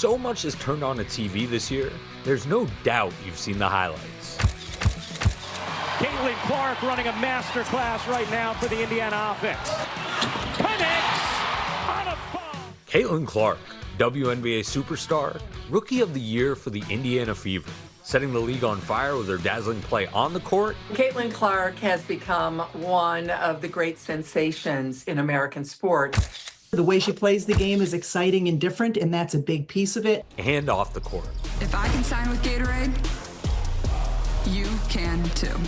so much is turned on a TV this year, there's no doubt you've seen the highlights. Caitlin Clark running a masterclass right now for the Indiana offense. Connects on a bomb. Caitlin Clark, WNBA superstar, Rookie of the Year for the Indiana Fever, setting the league on fire with her dazzling play on the court. Caitlin Clark has become one of the great sensations in American sports. The way she plays the game is exciting and different, and that's a big piece of it. And off the court. If I can sign with Gatorade, you can too.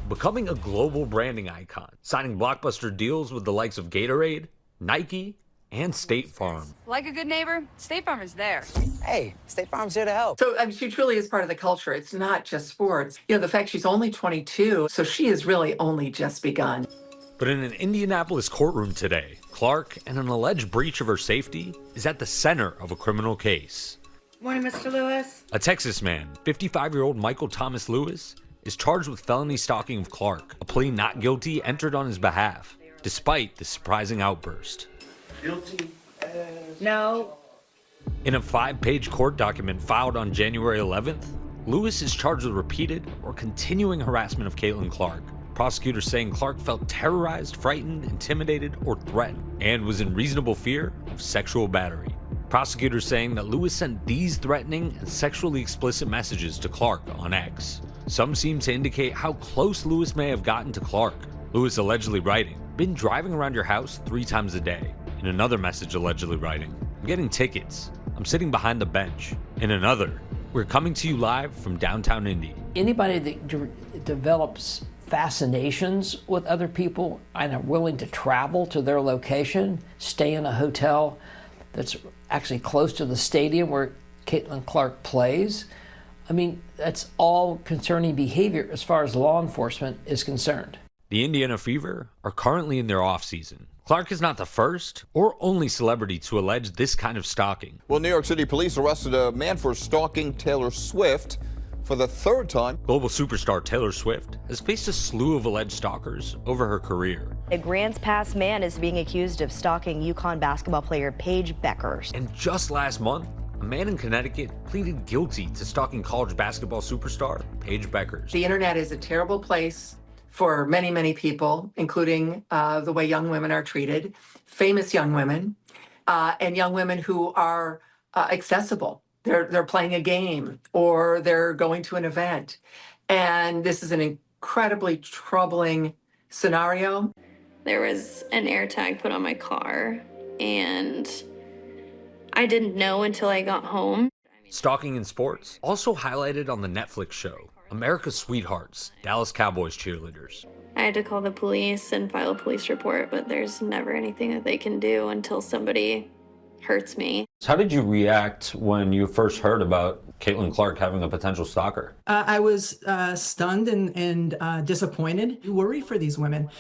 Becoming a global branding icon, signing blockbuster deals with the likes of Gatorade, Nike, and State Farm. Like a good neighbor, State Farm is there. Hey, State Farm's here to help. So she truly is part of the culture. It's not just sports. You know, the fact she's only 22, so she has really only just begun. But in an Indianapolis courtroom today, Clark and an alleged breach of her safety is at the center of a criminal case. Morning, Mr. Lewis. A Texas man, 55-year-old Michael Thomas Lewis, is charged with felony stalking of Clark, a plea not guilty entered on his behalf, despite the surprising outburst. Guilty as... No. In a 5-page court document filed on January 11th, Lewis is charged with repeated or continuing harassment of Caitlin Clark. Prosecutors saying Clark felt terrorized, frightened, intimidated, or threatened, and was in reasonable fear of sexual battery. Prosecutors saying that Lewis sent these threatening and sexually explicit messages to Clark on X. Some seem to indicate how close Lewis may have gotten to Clark. Lewis allegedly writing, "Been driving around your house 3 times a day." In another message allegedly writing, "I'm getting tickets. I'm sitting behind the bench." In another, "We're coming to you live from downtown Indy." Anybody that develops fascinations with other people and are willing to travel to their location, stay in a hotel that's actually close to the stadium where Caitlin Clark plays, I mean, that's all concerning behavior as far as law enforcement is concerned. The Indiana Fever are currently in their off-season. Clark is not the first or only celebrity to allege this kind of stalking. Well, New York City police arrested a man for stalking Taylor Swift for the 3rd time. Global superstar Taylor Swift has faced a slew of alleged stalkers over her career. A Grants Pass man is being accused of stalking UConn basketball player Paige Beckers. And just last month, a man in Connecticut pleaded guilty to stalking college basketball superstar Paige Beckers. The internet is a terrible place for many, many people, including the way young women are treated, famous young women, and young women who are accessible. They're playing a game or they're going to an event. And this is an incredibly troubling scenario. There was an AirTag put on my car, and I didn't know until I got home. Stalking in sports, also highlighted on the Netflix show, America's Sweethearts, Dallas Cowboys cheerleaders. I had to call the police and file a police report, but there's never anything that they can do until somebody hurts me. How did you react when you first heard about Caitlin Clark having a potential stalker? I was stunned and disappointed. You worry for these women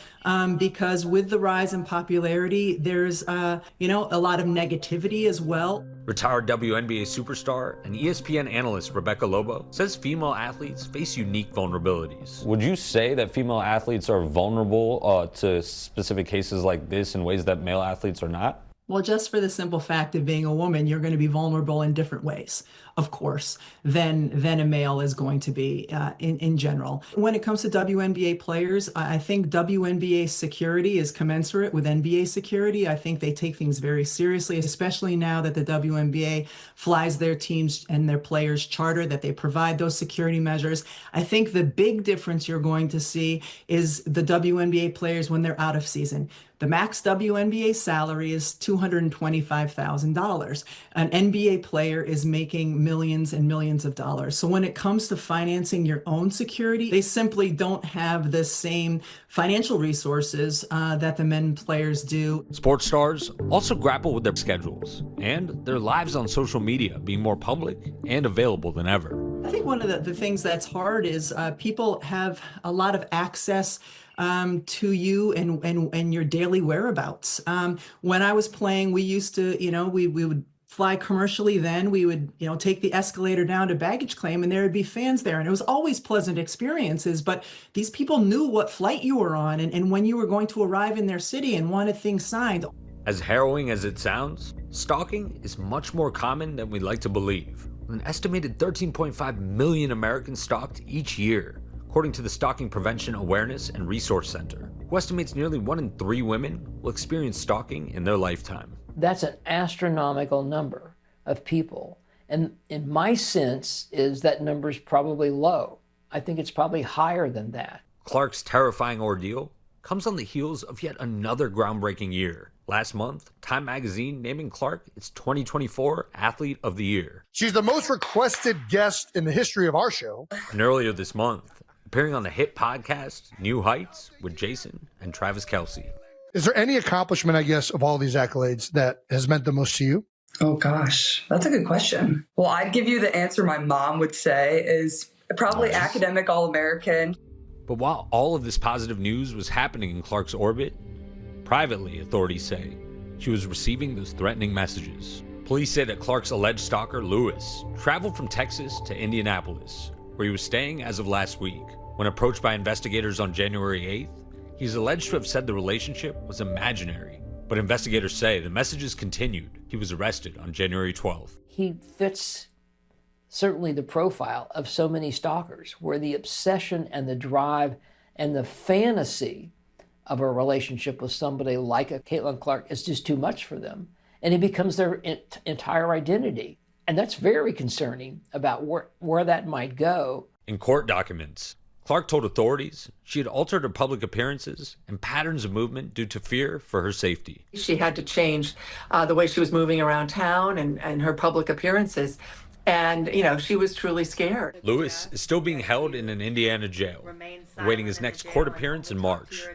because with the rise in popularity, there's a lot of negativity as well. Retired WNBA superstar and ESPN analyst Rebecca Lobo says female athletes face unique vulnerabilities. Would you say that female athletes are vulnerable to specific cases like this in ways that male athletes are not? Well, just for the simple fact of being a woman, you're going to be vulnerable in different ways, of course, than a male is going to be in general. When it comes to WNBA players, I think WNBA security is commensurate with NBA security. I think they take things very seriously, especially now that the WNBA flies their teams and their players charter, that they provide those security measures. I think the big difference you're going to see is the WNBA players when they're out of season. The max WNBA salary is $225,000. An NBA player is making millions and millions of dollars. So when it comes to financing your own security, they simply don't have the same financial resources that the men players do. Sports stars also grapple with their schedules and their lives on social media being more public and available than ever. I think one of the things that's hard is people have a lot of access to you and your daily whereabouts. When I was playing, we used to, we would fly commercially then. We would, take the escalator down to baggage claim and there would be fans there. And it was always pleasant experiences, but these people knew what flight you were on and when you were going to arrive in their city and wanted things signed. As harrowing as it sounds, stalking is much more common than we'd like to believe. An estimated 13.5 million Americans stalked each year, according to the Stalking Prevention Awareness and Resource Center, who estimates nearly 1 in 3 women will experience stalking in their lifetime. That's an astronomical number of people. And in my sense is that number's probably low. I think it's probably higher than that. Clark's terrifying ordeal comes on the heels of yet another groundbreaking year. Last month, Time magazine naming Clark its 2024 Athlete of the Year. She's the most requested guest in the history of our show. And earlier this month, appearing on the hit podcast New Heights with Jason and Travis Kelce. Is there any accomplishment, I guess, of all these accolades that has meant the most to you? Oh, gosh, that's a good question. Well, I'd give you the answer my mom would say is probably academic All-American. But while all of this positive news was happening in Clark's orbit, privately, authorities say, she was receiving those threatening messages. Police say that Clark's alleged stalker, Lewis, traveled from Texas to Indianapolis, where he was staying as of last week. When approached by investigators on January 8th, he's alleged to have said the relationship was imaginary. But investigators say the messages continued. He was arrested on January 12th. He fits certainly the profile of so many stalkers, where the obsession and the drive and the fantasy of a relationship with somebody like a Caitlin Clark is just too much for them. And it becomes their entire identity. And that's very concerning about where that might go. In court documents, Clark told authorities she had altered her public appearances and patterns of movement due to fear for her safety. She had to change the way she was moving around town and her public appearances. And, she was truly scared. Lewis is still being held in an Indiana jail, awaiting his next court appearance in March.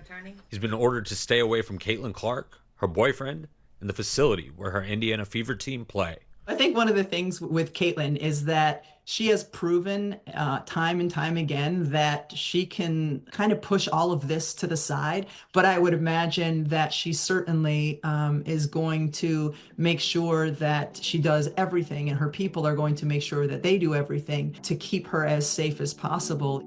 He's been ordered to stay away from Caitlin Clark, her boyfriend, and the facility where her Indiana Fever team play. I think one of the things with Caitlin is that she has proven time and time again that she can kind of push all of this to the side. But I would imagine that she certainly is going to make sure that she does everything, and her people are going to make sure that they do everything to keep her as safe as possible.